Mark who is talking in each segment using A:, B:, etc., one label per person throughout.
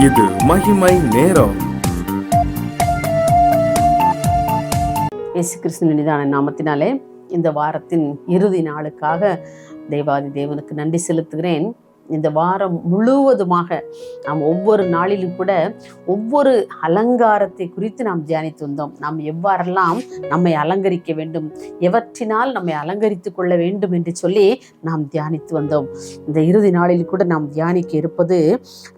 A: இது மகிமை நேரம்.
B: இயேசு கிறிஸ்துவின் நிதான நாமத்தினாலே இந்த வாரத்தின் இறுதி நாளுக்காக தேவாதி தேவனுக்கு நன்றி செலுத்துகிறேன். இந்த வாரம் முழுவதுமாக நாம் ஒவ்வொரு நாளிலும் கூட ஒவ்வொரு அலங்காரத்தை குறித்து நாம் தியானித்து வந்தோம். நாம் எவ்வாறெல்லாம் நம்மை அலங்கரிக்க வேண்டும், எவற்றினால் நம்மை அலங்கரித்து கொள்ள வேண்டும் என்று சொல்லி நாம் தியானித்து வந்தோம். இந்த இறுதி நாளில் கூட நாம் தியானிக்க இருப்பது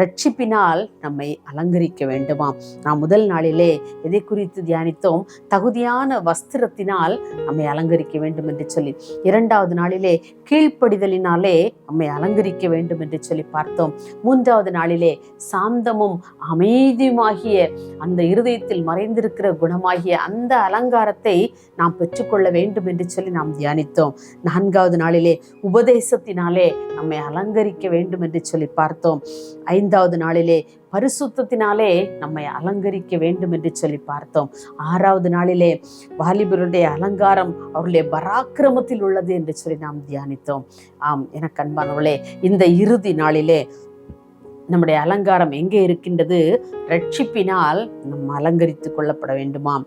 B: ரட்சிப்பினால் நம்மை அலங்கரிக்க வேண்டுமாம். நாம் முதல் நாளிலே எதை குறித்து தியானித்தோம்? தகுதியான வஸ்திரத்தினால் நம்மை அலங்கரிக்க வேண்டும் என்று சொல்லி. இரண்டாவது நாளிலே கீழ்ப்படிதலினாலே நம்மை அலங்கரிக்க வேண்டும் என்று சொல்லி பார்த்தோம். மூன்றாவது நாளிலே சாந்தமும் அமைதியுமாகிய அந்த இருதயத்தில் மறைந்திருக்கிற குணமாகிய அந்த அலங்காரத்தை நாம் பெற்றுக்கொள்ள வேண்டும் என்று சொல்லி நாம் தியானித்தோம். நான்காவது நாளிலே உபதேசத்தினாலே நம்மை அலங்கரிக்க வேண்டும் என்று சொல்லி பார்த்தோம். ஐந்தாவது நாளிலே பரிசுத்தத்தினாலே நம்மை அலங்கரிக்க வேண்டும் என்று சொல்லி பார்த்தோம். ஆறாவது நாளிலே வாலிபருடைய அலங்காரம் அவருடைய பராக்கிரமத்தில் உள்ளது என்று சொல்லி நாம் தியானித்தோம். ஆம், எனக்கு அன்பானவர்களே, இந்த இறுதி நாளிலே நம்முடைய அலங்காரம் எங்கே இருக்கின்றது? ரட்சிப்பினால் நாம் அலங்கரித்து கொள்ளப்பட வேண்டுமாம்.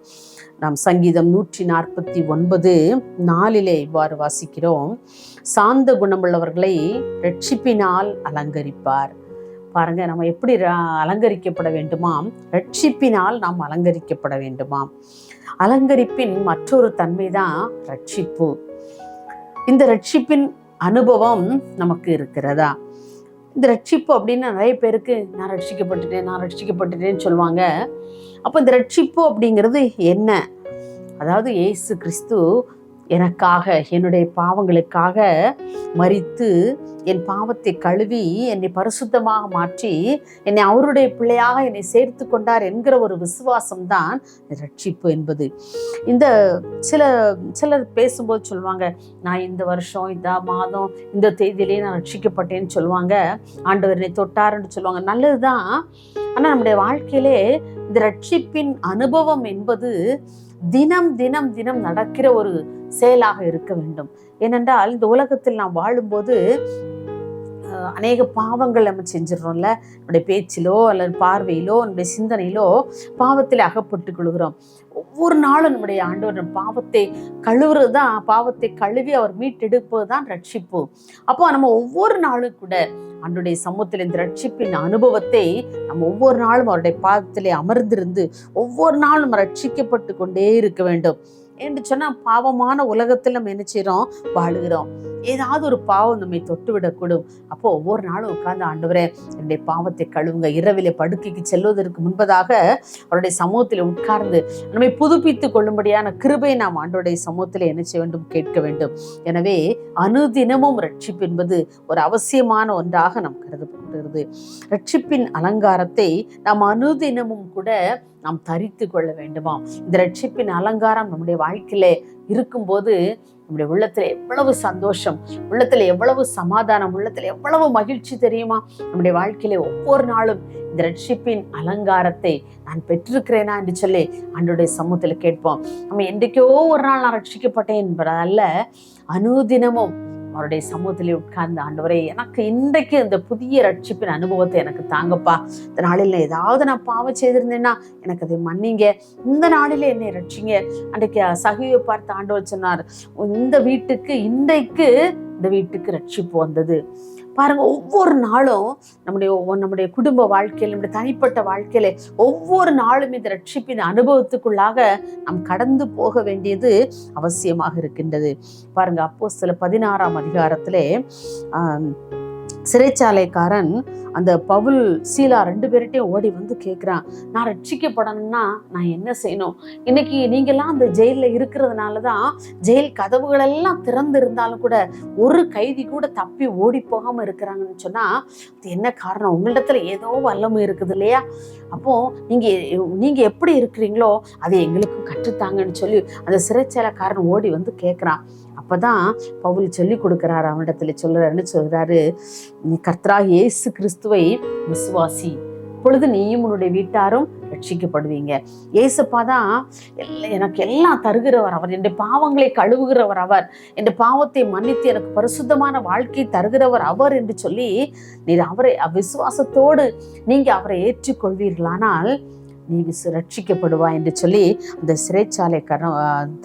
B: நாம் சங்கீதம் 149:4 இவ்வாறு வாசிக்கிறோம்: சாந்த குணமுள்ளவர்களை ரட்சிப்பினால் அலங்கரிப்பார். பாருங்க, நம்ம எப்படி அலங்கரிக்கப்பட வேண்டுமாம்? ரட்சிப்பினால் நாம் அலங்கரிக்கப்பட வேண்டுமாம். அலங்கரிப்பின் மற்றொரு தன்மைதான் ரட்சிப்பு. இந்த ரட்சிப்பின் அனுபவம் நமக்கு இருக்கிறதா? இந்த ரட்சிப்பு அப்படின்னு நிறைய பேருக்கு நான் ரட்சிக்கப்பட்டுட்டேன்னு சொல்லுவாங்க. அப்போ இந்த ரட்சிப்பு அப்படிங்கிறது என்ன? அதாவது இயேசு கிறிஸ்து எனக்காக, என்னுடைய பாவங்களுக்காக மரித்து என் பாவத்தை கழுவி என்னை பரிசுத்தமாக மாற்றி என்னை அவருடைய பிள்ளையாக என்னை சேர்த்து கொண்டார் என்கிற ஒரு விசுவாசம்தான் ரட்சிப்பு என்பது. இந்த சிலர் பேசும்போது சொல்லுவாங்க, நான் இந்த வருஷம், இந்த மாதம், இந்த தேதியிலேயே நான் ரட்சிக்கப்பட்டேன்னு சொல்லுவாங்க, ஆண்டவர் என்னை தொட்டாருன்னு சொல்லுவாங்க. நல்லதுதான். ஆனால் நம்முடைய வாழ்க்கையிலே இந்த ரட்சிப்பின் அனுபவம் என்பது தினம் தினம் தினம் நடக்கிற ஒரு செயலாக இருக்க வேண்டும். ஏனென்றால் இந்த உலகத்தில் நாம் வாழும்போது அநேக பாவங்கள் நம்ம செஞ்சிடறோம்ல. நம்முடைய பேச்சிலோ அல்லது பார்வையிலோ நம்முடைய சிந்தனையிலோ பாவத்தில் அகப்பட்டு கொள்கிறோம். ஒவ்வொரு நாளும் நம்முடைய ஆண்டவர் பாவத்தை கழுவுறது தான், பாவத்தை கழுவி அவர் மீட்டெடுப்பது தான் ரட்சிப்பு. அப்போ நம்ம ஒவ்வொரு நாளும் கூட ஆண்டவருடைய சமூகத்தில் இந்த ரட்சிப்பின் அனுபவத்தை நம்ம ஒவ்வொரு நாளும் அவருடைய பாதத்திலே அமர்ந்திருந்து ஒவ்வொரு நாளும் நம்ம ரட்சிக்கப்பட்டு கொண்டே இருக்க வேண்டும். என்று சொன்னால் பாவமான உலகத்தில் நம்ம என்ன செய்கிறோம்? வாழுகிறோம். ஏதாவது ஒரு பாவம் நம்மை தொட்டு விடக்கூடும். அப்போ ஒவ்வொரு நாளும் உட்கார்ந்து, ஆண்டவரே என்னுடைய பாவத்தை கழுவுங்க. இரவிலே படுக்கைக்கு செல்வதற்கு முன்பதாக அவருடைய சமூகத்தில் உட்கார்ந்து நம்மை புதுப்பித்து கொள்ளும்படியான கிருபை நாம் ஆண்டவருடைய சமூகத்தில் என்ன செய்ய வேண்டும்? கேட்க வேண்டும். எனவே அனுதினமும் ரட்சிப்பு என்பது ஒரு அவசியமான ஒன்றாக நாம் கருதப்படுகிறது. ரட்சிப்பின் அலங்காரத்தை நாம் அனுதினமும் கூட நாம் தரித்து கொள்ள வேண்டுமா? இந்த ரட்சிப்பின் அலங்காரம் நம்முடைய வாழ்க்கையில இருக்கும்போது நம்முடைய உள்ளத்துல எவ்வளவு சந்தோஷம், உள்ளத்துல எவ்வளவு சமாதானம், உள்ளத்துல எவ்வளவு மகிழ்ச்சி தெரியுமா? நம்முடைய வாழ்க்கையில ஒவ்வொரு நாளும் இந்த ரட்சிப்பின் அலங்காரத்தை நான் பெற்றிருக்கிறேனா என்று சொல்லி ஆண்டவருடைய சமூகத்துல கேட்போம். நம்ம என்றைக்கோ ஒரு நாள் நான் ரட்சிக்கப்பட்டேன் என்பதல்ல, அனுதினமும் அவருடைய சமூகத்திலே உட்கார்ந்து, ஆண்டவரே எனக்கு இன்றைக்கு இந்த புதிய ரட்சிப்பின் அனுபவத்தை எனக்கு தாங்கப்பா. இந்த நாளில் ஏதாவது நான் பாவம் செய்திருந்தேன்னா எனக்கு அதை மன்னிங்க. இந்த நாளிலே என்னை ரட்சிங்க. அன்றைக்கு சகியை பார்த்து ஆண்டவர் சொன்னார், இந்த வீட்டுக்கு இன்றைக்கு இந்த வீட்டுக்கு ரட்சிப்பு வந்தது. பாருங்க, ஒவ்வொரு நாளும் நம்முடைய குடும்ப வாழ்க்கையில், நம்முடைய தனிப்பட்ட வாழ்க்கையில ஒவ்வொரு நாளும் இந்த ரட்சிப்பின் அனுபவத்துக்குள்ளாக நாம் கடந்து போக வேண்டியது அவசியமாக இருக்கின்றது. பாருங்க, அப்போஸ்தலர் 16 சிறைச்சாலைக்காரன் அந்த பவுல், சீலா 2 பேர்கிட்டையும் ஓடி வந்து கேட்குறான், நான் ரட்சிக்கப்படணும்னா நான் என்ன செய்யணும்? இன்னைக்கு நீங்கள்லாம் அந்த ஜெயிலில் இருக்கிறதுனால தான் ஜெயில் கதவுகளெல்லாம் திறந்து இருந்தாலும் கூட ஒரு கைதி கூட தப்பி ஓடி போகாமல் இருக்கிறாங்கன்னு சொன்னால் அது என்ன காரணம்? உங்களிடத்துல ஏதோ வல்லமை இருக்குது இல்லையா? அப்போது நீங்கள் எப்படி இருக்கிறீங்களோ அதை எங்களுக்கும் கற்றுத்தாங்கன்னு சொல்லி அந்த சிறைச்சாலைக்காரன் ஓடி வந்து கேட்குறான். அப்பதான் பவுல் சொல்லி கொடுக்கிறாரு, அவனிடத்துல சொல்றாரு, நீ கர்த்தராகிய இயேசு கிறிஸ்துவை விசுவாசி, இப்பொழுது நீயும் உன்னுடைய வீட்டாரும் ரட்சிக்கப்படுவீங்க. ஏசப்பா தான் எனக்கு எல்லாம் தருகிறவர், அவர் என் பாவங்களை கழுவுகிறவர், அவர் என் பாவத்தை மன்னித்து எனக்கு பரிசுத்தமான வாழ்க்கை தருகிறவர் அவர் என்று சொல்லி நீர் அவரை விசுவாசத்தோடு நீங்க அவரை ஏற்றுக்கொள்வீர்களானால் நீ ரட்சிக்கப்படுவாய் என்று சொல்லி அந்த சிறைச்சாலை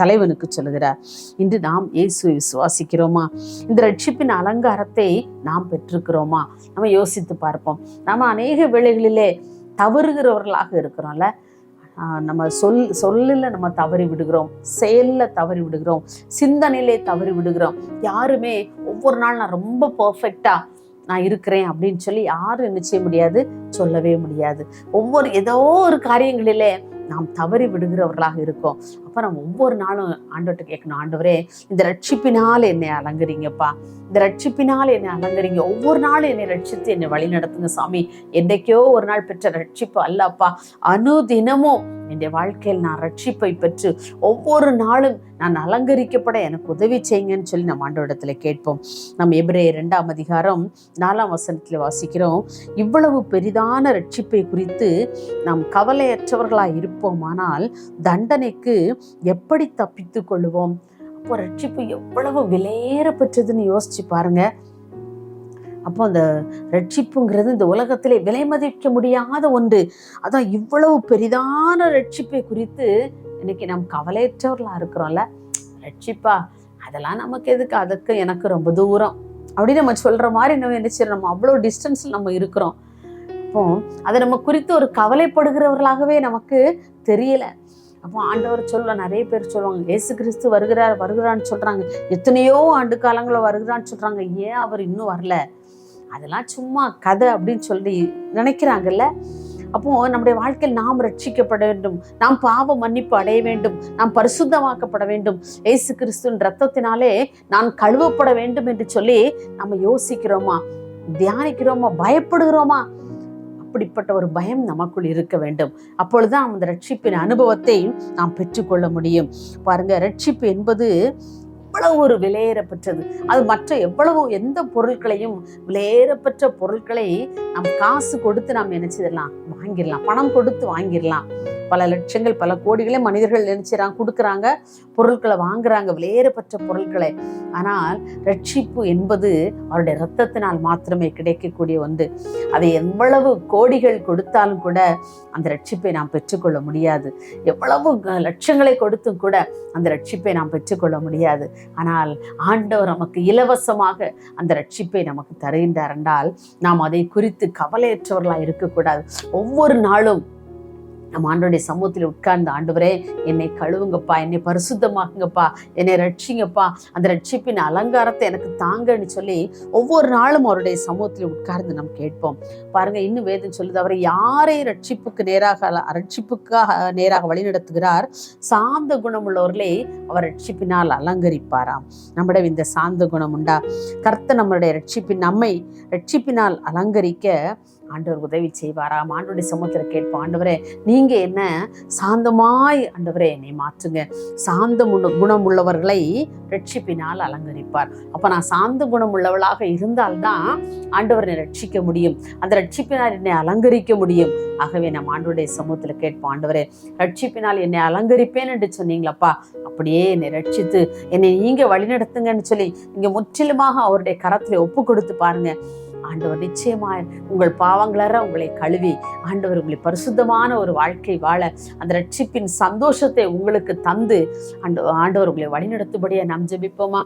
B: தலைவனுக்கு சொல்லுகிறார். இன்று நாம் இயேசுவை விசுவாசிக்கிறோமா? இந்த ரட்சிப்பின் அலங்காரத்தை நாம் பெற்றிருக்கிறோமா? நம்ம யோசித்து பார்ப்போம். நம்ம அநேக வேளைகளிலே தவறுகிறவர்களாக இருக்கிறோம்ல. நம்ம சொல்லில் நம்ம தவறி விடுகிறோம், செயலில் தவறி விடுகிறோம், சிந்தனையிலே தவறி விடுகிறோம். யாருமே ஒவ்வொரு நாள் நான் ரொம்ப பர்ஃபெக்டா நான் இருக்கிறேன் அப்படின்னு சொல்லி யாரும் என்ன செய்ய முடியாது, சொல்லவே முடியாது. ஏதோ ஒரு காரியங்களிலே நாம் தவறி விடுகிறவர்களாக இருக்கோம். அப்போ நம்ம ஒவ்வொரு நாளும் ஆண்டவர்கிட்ட கேட்கணும், ஆண்டவரே இந்த ரட்சிப்பினால் என்னை அலங்கரிங்கப்பா, இந்த ரட்சிப்பினால் என்னை அலங்கரிங்க, ஒவ்வொரு நாளும் என்னை ரட்சித்து என்னை வழி நடத்துங்க சாமி. என்றைக்கோ ஒரு நாள் பெற்ற ரட்சிப்பு அல்லப்பா, அனுதினமும் என்னுடைய வாழ்க்கையில் நான் ரட்சிப்பை பெற்று ஒவ்வொரு நாளும் நான் அலங்கரிக்கப்பட எனக்கு உதவி செய்யுங்கன்னு சொல்லி நம்ம ஆண்டவரிடத்துல கேட்போம். நம்ம எபிரேயர் 2ஆம் அதிகாரம் 4ஆம் வசனத்தில் வாசிக்கிறோம், இவ்வளவு பெரிதான ரட்சிப்பை குறித்து நாம் கவலையற்றவர்களாய் இருப்போமானால் தண்டனைக்கு எப்படி தப்பித்து கொள்ளுவோம்? அப்போ ரட்சிப்பு எவ்வளவு விலையேற பெற்றதுன்னு யோசிச்சு பாருங்க. அப்போ அந்த ரட்சிப்புங்கிறது இந்த உலகத்திலே விலை மதிக்க முடியாத ஒன்று. அதான் இவ்வளவு பெரிதான ரட்சிப்பை குறித்து இன்னைக்கு நாம் கவலையற்றவர்களாக இருக்கிறோம்ல. ரட்சிப்பா அதெல்லாம் நமக்கு எதுக்கு, அதுக்கு எனக்கு ரொம்ப தூரம் அப்படின்னு நம்ம சொல்ற மாதிரி நம்ம என்ன, நம்ம அவ்வளோ டிஸ்டன்ஸில் நம்ம இருக்கிறோம். அப்போ அதை நம்ம குறித்து ஒரு கவலைப்படுகிறவர்களாகவே நமக்கு தெரியல. அப்போ ஆண்டவர் நிறைய பேர் சொல்லுவாங்க, இயேசு கிறிஸ்து வருகிறான்னு சொல்றாங்க, எத்தனையோ ஆண்டு காலங்கள வருகிறான்னு சொல்றாங்க, ஏன் அவர் இன்னும் வரல? அதெல்லாம் சும்மா கதை அப்படின்னு சொல்லி நினைக்கிறாங்கல்ல. அப்போ நம்முடைய வாழ்க்கையில் நாம் ரட்சிக்கப்பட வேண்டும், நாம் பாவ மன்னிப்பு அடைய வேண்டும், நாம் பரிசுத்தமாக்கப்பட வேண்டும், இயேசு கிறிஸ்துவின் ரத்தத்தினாலே நான் கழுவப்பட வேண்டும் என்று சொல்லி நம்ம யோசிக்கிறோமா, தியானிக்கிறோமா, பயப்படுகிறோமா? அப்படிப்பட்ட ஒரு பயம் நமக்குள் இருக்க வேண்டும். அப்பொழுதுதான் அந்த ரட்சிப்பின் அனுபவத்தை நாம் பெற்றுக்கொள்ள முடியும். பாருங்க, ரட்சிப்பு என்பது எவ்வளவு ஒரு விலையேறப்பெற்றது. அது மற்ற எந்த பொருட்களையும், விலையேறப்பெற்ற பொருட்களை நாம் காசு கொடுத்து நாம் நினைச்சிடலாம், வாங்கிடலாம், பணம் கொடுத்து வாங்கிடலாம். பல லட்சங்கள் பல கோடிகளே மனிதர்கள் நினைச்சிடறாங்க, கொடுக்குறாங்க, பொருட்களை வாங்குறாங்க, விலையேறப்பெற்ற பொருட்களை. ஆனால் ரட்சிப்பு என்பது அவருடைய இரத்தத்தினால் மாத்திரமே கிடைக்கக்கூடிய ஒன்று. அதை எவ்வளவு கோடிகள் கொடுத்தாலும் கூட அந்த ரட்சிப்பை நாம் பெற்றுக்கொள்ள முடியாது. எவ்வளவு லட்சங்களை கொடுத்தும் கூட அந்த ரட்சிப்பை நாம் பெற்றுக்கொள்ள முடியாது. ஆனால் ஆண்டவர் நமக்கு இலவசமாக அந்த ரட்சிப்பை நமக்கு தருகின்றார் என்றால் நாம் அதை குறித்து கவலையற்றவர்களாக இருக்கக்கூடாது. ஒவ்வொரு நாளும் நம்ம ஆண்டவருடைய சமூகத்தில் உட்கார்ந்து, ஆண்டவரே என்னை கழுவுங்கப்பா, என்னை பரிசுத்தமாக்குங்கப்பா, என்னை ரட்சிங்கப்பா, அந்த ரட்சிப்பின் அலங்காரத்தை எனக்கு தாங்கன்னு சொல்லி ஒவ்வொரு நாளும் அவருடைய சமூகத்தில் உட்கார்ந்து நம்ம கேட்போம். பாருங்க, இன்னும் வேதம் சொல்லுது, அவரை யாரை ரட்சிப்புக்காக நேராக வழிநடத்துகிறார், சாந்த குணம் உள்ளவர்களே அவர் ரட்சிப்பினால் அலங்கரிப்பாராம். நம்மிடம் இந்த சாந்த குணம் உண்டா? கர்த்தர் நம்மளுடைய நம்மை ரட்சிப்பினால் அலங்கரிக்க ஆண்டவர் உதவி செய்வாராம். ஆண்டவருடைய சமூகத்தில் கேட்போம், ஆண்டவரே நீங்க என்ன சாந்தமாய் ஆண்டவரே என்னை மாற்றுங்க. சாந்த குணம் உள்ளவர்களை ரட்சிப்பினால் அலங்கரிப்பார். அப்ப நான் சாந்த குணம் உள்ளவளாக இருந்தால்தான் ஆண்டவர் என்னை ரட்சிக்க முடியும், அந்த ரட்சிப்பினால் என்னை அலங்கரிக்க முடியும். ஆகவே நம்ம ஆண்டவருடைய சமூகத்தில் கேட்போம், ஆண்டவரே ரட்சிப்பினால் என்னை அலங்கரிப்பேன் என்று சொன்னீங்களப்பா, அப்படியே என்னை ரட்சித்து என்னை நீங்க வழிநடத்துங்கன்னு சொல்லி நீங்க முற்றிலுமாக அவருடைய கரத்துல ஒப்பு கொடுத்து பாருங்க. ஆண்டவர் நிச்சயமாய் உங்கள் பாவங்களற உங்களை கழுவி ஆண்டவர் உங்களை பரிசுத்தமான ஒரு வாழ்க்கை வாழ அந்த ரட்சிப்பின் சந்தோஷத்தை உங்களுக்கு தந்து ஆண்டவர் உங்களை வழிநடத்தும்படியா நாம் ஜெபிப்போமா?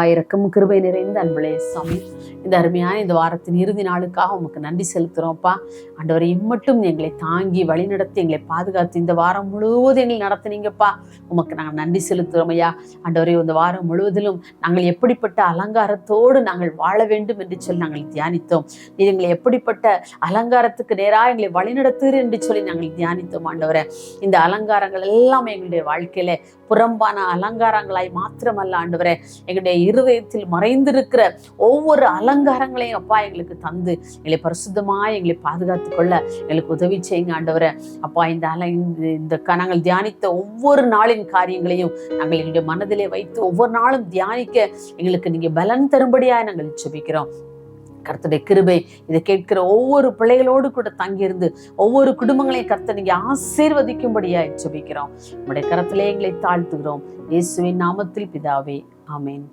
B: ஆயிரக்கும் கிருபை நிறைந்த அன்புலே சாமி, இந்த அருமையான இந்த வாரத்தின் இறுதி நாளுக்காக உமக்கு நன்றி செலுத்துகிறோம்ப்பா. ஆண்டவரை இம்மட்டும் எங்களை தாங்கி வழிநடத்தி எங்களை பாதுகாத்து இந்த வாரம் முழுவதும் எங்களை நடத்துனீங்கப்பா, உமக்கு நாங்கள் நன்றி செலுத்துகிறோம் ஐயா. ஆண்டவரை இந்த வாரம் முழுவதிலும் நாங்கள் எப்படிப்பட்ட அலங்காரத்தோடு நாங்கள் வாழ வேண்டும் என்று சொல்லி நாங்கள் தியானித்தோம். நீ எங்களை எப்படிப்பட்ட அலங்காரத்துக்கு நேராக எங்களை வழிநடத்துகிறேன் என்று சொல்லி நாங்கள் தியானித்தோம். ஆண்டவரை இந்த அலங்காரங்கள் எல்லாம் எங்களுடைய வாழ்க்கையில புறம்பான அலங்காரங்களாய் மாத்திரமல்ல ஆண்டவரே, எங்களுடைய இருதயத்தில் மறைந்திருக்கிற ஒவ்வொரு அலங்காரங்களையும் அப்பா எங்களுக்கு தந்து எங்களை பரிசுத்தமாய் எங்களை பாதுகாத்துக் கொள்ள எங்களுக்கு உதவி செய்யுங்க ஆண்டவரே. அப்பா இந்த நாங்கள் தியானித்த ஒவ்வொரு நாளின் காரியங்களையும் நாங்கள் எங்களுடைய மனதிலே வைத்து ஒவ்வொரு நாளும் தியானிக்க எங்களுக்கு நீங்க பலன் தரும்படியாய் நாங்கள் ஜெபிக்கிறோம். கர்த்தருடைய கிருபை இதை கேட்கிற ஒவ்வொரு பிள்ளைகளோடு கூட தங்கியிருந்து ஒவ்வொரு குடும்பங்களையும் கர்த்தர் நீங்க ஆசீர்வதிக்கும்படியா ஜெபிக்கிறோம். உங்களுடைய கரத்திலே எங்களை தாழ்த்துகிறோம். இயேசுவின் நாமத்தில் பிதாவே, ஆமென்.